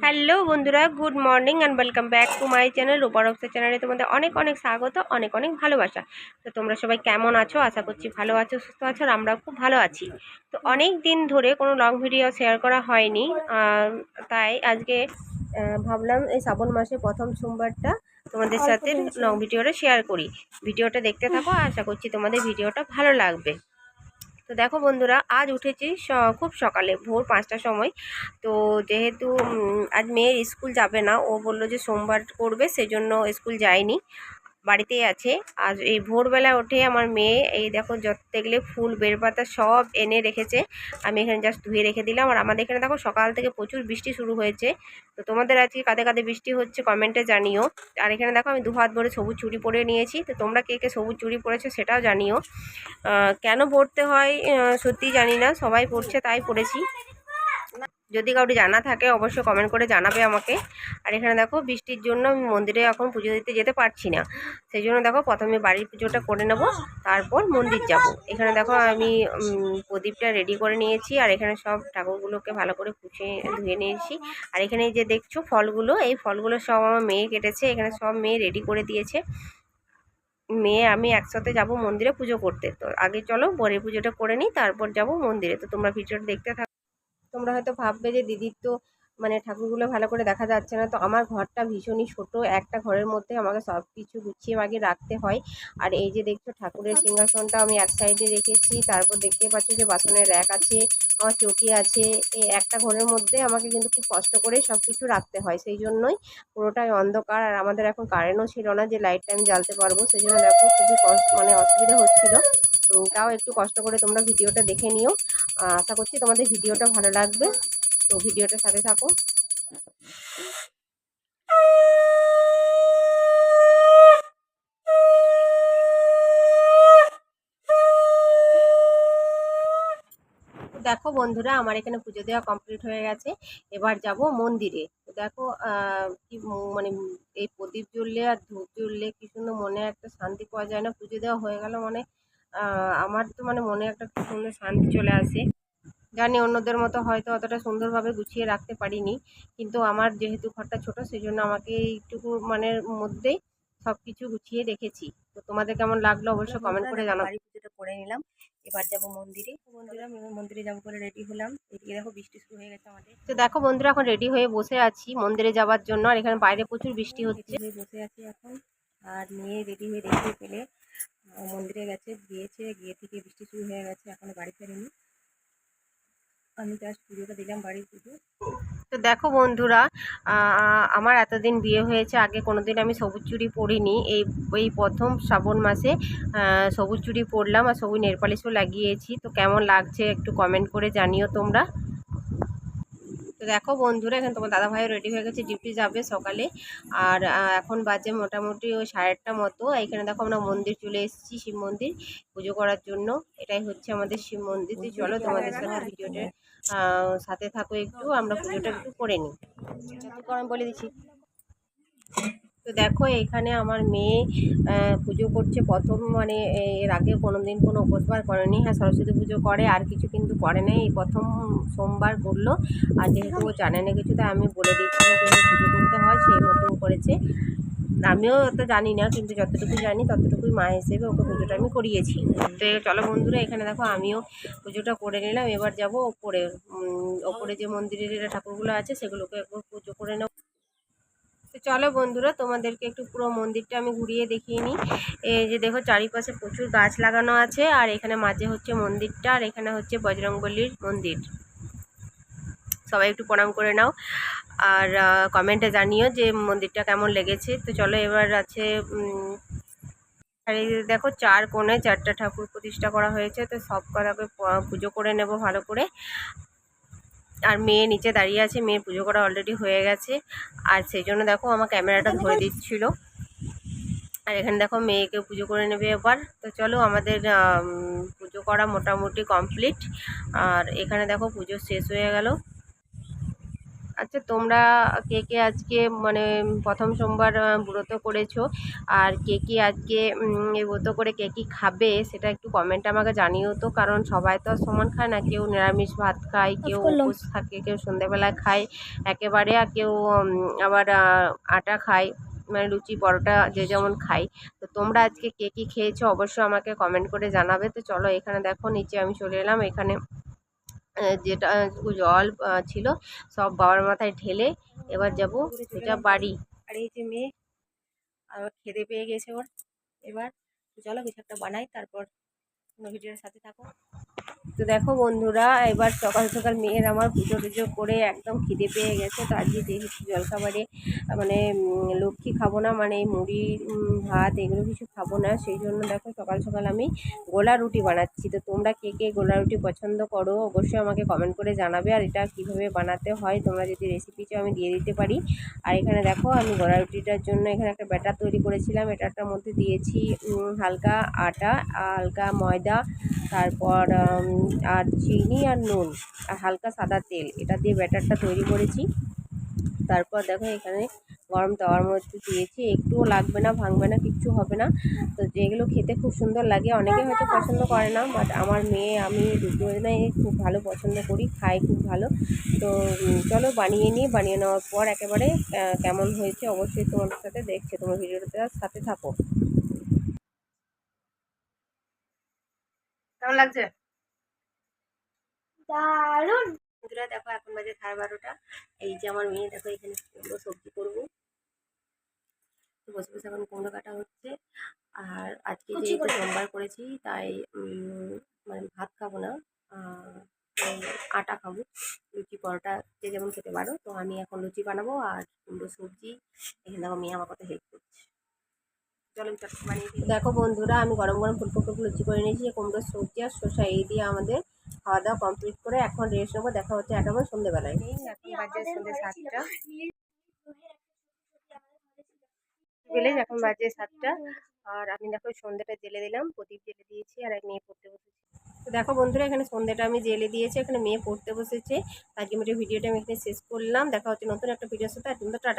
Hello বন্ধুরা, good morning and welcome back to my channel Rupa রক্সা চ্যানেলে তোমাদের অনেক অনেক স্বাগত, অনেক অনেক ভালোবাসা। তো তোমরা সবাই কেমন আছো? আশা করছি ভালো আছো, সুস্থ আছো, আর আমরাও খুব ভালো আছি। তো অনেক দিন ধরে কোনো লং ভিডিও শেয়ার করা হয়নি, তাই আজকে ভাবলাম এই শ্রাবণ মাসে প্রথম সোমবারটা তোমাদের সাথে লং ভিডিওটা শেয়ার করি। ভিডিওটা দেখতে থাকো, আশা করছি তোমাদের ভিডিওটা ভালো লাগবে। তো দেখো বন্ধুরা, আজ উঠেছি খুব সকালে, ভোর 5টার সময়। তো যেহেতু আজ মেয়ের স্কুল যাবে না, ও বলল যে সোমবার করবে, সেজন্য স্কুল যায়নি, বাড়িতেই আছে। আর এই ভোরবেলা উঠে আমার মেয়ে এই দেখো যত দেখলে ফুল বেলপাতা সব এনে রেখেছে, আমি এখানে জাস্ট ধুয়ে রেখে দিলাম। আর আমাদের এখানে দেখো সকাল থেকে প্রচুর বৃষ্টি শুরু হয়েছে। তো তোমাদের আজকে কাঁধে কাঁধে বৃষ্টি হচ্ছে কমেন্টে জানিও। আর এখানে দেখো আমি 2 হাত ভরে সবুজ চুড়ি পরে নিয়েছি। তো তোমরা কে কে সবুজ চুড়ি পরেছো সেটাও জানিও। কেন পড়তে হয় সত্যিই জানি না, সবাই পড়ছে তাই পড়েছি। যদি কাউকে জানা থাকে অবশ্যই কমেন্ট করে জানাবে আমাকে। আর এখানে দেখো বৃষ্টির জন্য আমি মন্দিরে এখন পুজো দিতে যেতে পারছি না, সেই জন্য দেখো প্রথমে বাড়ির পুজোটা করে নেব, তারপর মন্দির যাব। এখানে দেখো আমি প্রদীপটা রেডি করে নিয়েছি, আর এখানে সব ঠাকুরগুলোকে ভালো করে পুছে ধুয়ে নিয়েছি। আর এখানে যে দেখছো ফলগুলো, এই ফলগুলো সব আমার মেয়ে কেটেছে, এখানে সব মেয়ে রেডি করে দিয়েছে। মেয়ে আমি একসাথে যাব মন্দিরে পুজো করতে। তো আগে চলো বরের পুজোটা করে নিই, তারপর যাব মন্দিরে। তো তোমরা ভিডিওটা দেখতে থাকো। তোমরা হয়তো ভাববে যে দিদির তো মানে ঠাকুরগুলো ভালো করে দেখা যাচ্ছে না। তো আমার ঘরটা ভীষণই ছোট, একটা ঘরের মধ্যে আমাকে সব কিছু গুছিয়ে বাগিয়ে রাখতে হয়। আর এই যে দেখছো ঠাকুরের সিংহাসনটা আমি এক সাইডে রেখেছি, তারপর দেখতে পাচ্ছ যে বাসনের র্যাক আছে, আমার চৌকি আছে। এই একটা ঘরের মধ্যে আমাকে কিন্তু খুব কষ্ট করে সব কিছু রাখতে হয়, সেই জন্যই পুরোটাই অন্ধকার। আর আমাদের এখন কারেন্টও ছিল না যে লাইটটা আমি জ্বালতে পারবো, সেই জন্য দেখো খুবই মানে অসুবিধা হচ্ছিল। তাও একটু কষ্ট করে তোমরা ভিডিওটা দেখে নিও, আশা করছি তোমাদের ভিডিওটা ভালো লাগবে। তো ভিডিওটার সাথে থাকো। দেখো বন্ধুরা, আমার এখানে পুজো দেওয়া কমপ্লিট হয়ে গেছে, এবার যাব মন্দিরে। তো দেখো কি মানে এই প্রদীপ জ্বললে আর ধূপ জ্বললে কি সুন্দর মনে একটা শান্তি পাওয়া যায় না। পুজো দেওয়া হয়ে গেল মানে আমার তো মানে মনে একটা খুব সুন্দর শান্তি চলে আসে। জানি অন্যদের মতো হয়তো অতটা সুন্দরভাবে গুছিয়ে রাখতে পারিনি, কিন্তু আমার যেহেতু ঘরটা ছোট, সেই জন্য আমাকে এইটুকু মানে মধ্যেই সব কিছু গুছিয়ে রেখেছি। তো তোমাদের কেমন লাগলো অবশ্যই কমেন্ট করে জানাবো। বাড়ি পুজোটা করে নিলাম, এবার যাবো মন্দিরে। বন্ধুরা আমি মন্দিরে যাবো করে রেডি হলাম, এদিকে দেখো বৃষ্টি শুরু হয়ে গেছে আমাদের। তো দেখো বন্ধুরা, এখন রেডি হয়ে বসে আছি মন্দিরে যাওয়ার জন্য। আর এখানে বাইরে প্রচুর বৃষ্টি হচ্ছে, বসে আছি এখন। আর মেয়ে রেডি হয়ে রেডি পেলে মন্দিরে গেছে, গিয়ে থেকে বৃষ্টি শুরু হয়ে গেছে, এখনো বাড়ি ফেরেনি। আমি জাস্ট পুজোটা দিলাম, বাড়ির পুজো। তো দেখো বন্ধুরা, আমার এতদিন বিয়ে হয়েছে, আগে কোনোদিন আমি সবুজ চুড়ি পরিনি। এই প্রথম শ্রাবণ মাসে সবুজ চুড়ি পরলাম, আর সবুজ নেলপালিশও লাগিয়েছি। তো কেমন লাগছে একটু কমেন্ট করে জানিও তোমরা। তো দেখো বন্ধুরা, এখানে তোমার দাদাভাইও রেডি হয়ে গেছে, ডিউটি যাবে সকালে। আর এখন বাজে মোটামুটি ওই 8:30 মতো। এখানে দেখো আমরা মন্দির চলে এসেছি, শিব মন্দির পুজো করার জন্য। এটাই হচ্ছে আমাদের শিব মন্দির। তো চলো তোমাদের সাথে ভিডিওটা সাথে থাকো, একটু আমরা পুজোটা একটু করে নিই। আমি বলে দিচ্ছি। তো দেখো এখানে আমার মেয়ে পুজো করছে প্রথম, মানে এর আগে কোনোদিন কোনো উপোসবার করেনি। হ্যাঁ, সরস্বতী পুজো করে, আর কিছু কিন্তু করে নাই, এই প্রথম সোমবার করলো। আর যেহেতু ও জানে না কিছু, তাই আমি বলে দিচ্ছি যে পুজো করতে হয়, সেই মতন করেছে। আমিও তো জানি না, কিন্তু যতটুকু জানি ততটুকুই মা হিসেবে ওকে পুজোটা আমি করিয়েছি। তো চলো বন্ধুরা, এখানে দেখো আমিও পুজোটা করে নিলাম, এবার যাব ওপরে। ওপরে যে মন্দিরের ঠাকুরগুলো আছে সেগুলোকে একবার পুজো করে নেব। তো চলো বন্ধুরা, তোমাদেরকে একটু পুরো মন্দিরটা আমি ঘুরিয়ে দেখিয়ে নিই। এই যে দেখো চারিপাশে প্রচুর গাছ লাগানো আছে, আর এখানে মাঝে হচ্ছে মন্দিরটা, আর এখানে হচ্ছে বজরংবলীর মন্দির। সবাই একটু প্রণাম করে নাও, আর কমেন্টে জানিও যে মন্দিরটা কেমন লেগেছে। তো চলো, এবার আছে আর এই দেখো 4 কোণে 4টা ঠাকুর প্রতিষ্ঠা করা হয়েছে। তো সব কটাকে পুজো করে নেব ভালো করে। আর মেয়ে নিচে দাঁড়িয়ে আছে, মেয়ের পুজো করা অলরেডি হয়ে গেছে, আর সেই জন্য দেখো আমার ক্যামেরাটা ধরে দিচ্ছিল। আর এখানে দেখো মেয়েকে পুজো করে নেবে এবার। তো চলো, আমাদের পুজো করা মোটামুটি কমপ্লিট। আর এখানে দেখো পুজো শেষ হয়ে গেল। আচ্ছা, তোমরা কে কে আজকে মানে প্রথম সোমবার ব্রত করেছো, আর কে কে আজকে এই ব্রত করে কে কী খাবে সেটা একটু কমেন্টে আমাকে জানিও তো, কারণ সবাই তো আর সমান খায় না, কেউ নিরামিষ ভাত খায়, কেউ উপোস থাকে, কেউ সন্ধ্যেবেলায় খায় একেবারে, আর কেউ আবার আটা খায়, মানে লুচি পরোটা যে যেমন খায়। তো তোমরা আজকে কে কী খেয়েছো অবশ্যই আমাকে কমেন্ট করে জানাবে। তো চলো, এখানে দেখো নিচে আমি চলে এলাম। এখানে যেটা জল ছিল সব বাবার মাথায় ঢেলে এবার যাব সোজা বাড়ি। আর এই যে মেয়ে আবার খিদে পেয়ে গেছে ওর, এবার চলো কিছু একটা বানাই, তারপর ভিডিওর সাথে থাকো। তো দেখো বন্ধুরা, এবার সকাল সকাল মেয়ের আমার পুজো টুজো করে একদম খিদে পেয়ে গেছে। তো আজকে যেহেতু জলখাবারে মানে লক্ষ্মী খাবো না, মানে মুড়ি ভাত এগুলো কিছু খাবো না, সেই জন্য দেখো সকাল সকাল আমি গোলা রুটি বানাচ্ছি। তো তোমরা কে কে গোলা রুটি পছন্দ করো অবশ্যই আমাকে কমেন্ট করে জানাবে, আর এটা কীভাবে বানাতে হয় তোমরা যদি রেসিপি চাও আমি দিয়ে দিতে পারি। আর এখানে দেখো আমি গোলা রুটিটার জন্য এখানে একটা ব্যাটার তৈরি করেছিলাম। এটাটার মধ্যে দিয়েছি হালকা আটা, হালকা ময়দা, তারপর আর চিনি আর নুন আর হালকা সাদা তেল, এটা দিয়ে ব্যাটারটা তৈরি করেছি। তারপর দেখো এখানে গরম তাওয়ার মধ্যে দিয়েছি, একটুও লাগবে না, ভাঙবে না, কিচ্ছু হবে না। তো যেগুলো খেতে খুব সুন্দর লাগে, অনেকে হয়তো পছন্দ করে না, বাট আমার মেয়ে আমি দুজনেই খুব ভালো পছন্দ করি, খাই খুব ভালো। তো চলো বানিয়ে নিই, বানিয়ে নেওয়ার পর একেবারে কেমন হয়েছে অবশ্যই তোমাদের সাথে দেখছে, তোমার ভিডিওটাতে সাথে থাকো। কেমন লাগছে? দারুণ। বন্ধুরা দেখো এখন বাজে 12:30। এই যে আমার মেয়ে দেখো এখানে কুমড়ো সবজি করবো, তো বসে বসে এখন কুমড়ো কাটা হচ্ছে। আর আজকে যেহেতু সোমবার করেছি তাই মানে ভাত খাবো না, এই আটা খাবো, লুচি পরোটা যে যেমন খেতে পারো। তো আমি এখন লুচি বানাবো আর কুমড়ো সবজি, এখানে দেখো মেয়ে আমার কথা হেল্প করছে। চলো আমি চটকে বানিয়ে দিই। দেখো বন্ধুরা, আমি গরম গরম ফুলকো ফুলকো লুচি করে নিয়েছি, কুমড়ো সবজি আর শসা এই দিয়ে আমাদের খাওয়া দাওয়া কমপ্লিট করে এখন রেস্ট নেবো। দেখা হচ্ছে একেবারে সন্ধ্যেবেলায়। এখন বাজে সন্ধ্যে 7টা, এখন বাজে 7টা। আর আমি দেখো সন্ধ্যাটা জেলে দিলাম, প্রদীপ জেলে দিয়েছি, আর এক মেয়ে পড়তে বসেছে। তো দেখো বন্ধুরা, এখানে সন্ধ্যাটা আমি জেলে দিয়েছি, এখানে মেয়ে পড়তে বসেছে। আজকে ভিডিওটা আমি এখানে শেষ করলাম। দেখা হচ্ছে নতুন একটা ভিডিওর সাথে, আর কিন্তু টাটা।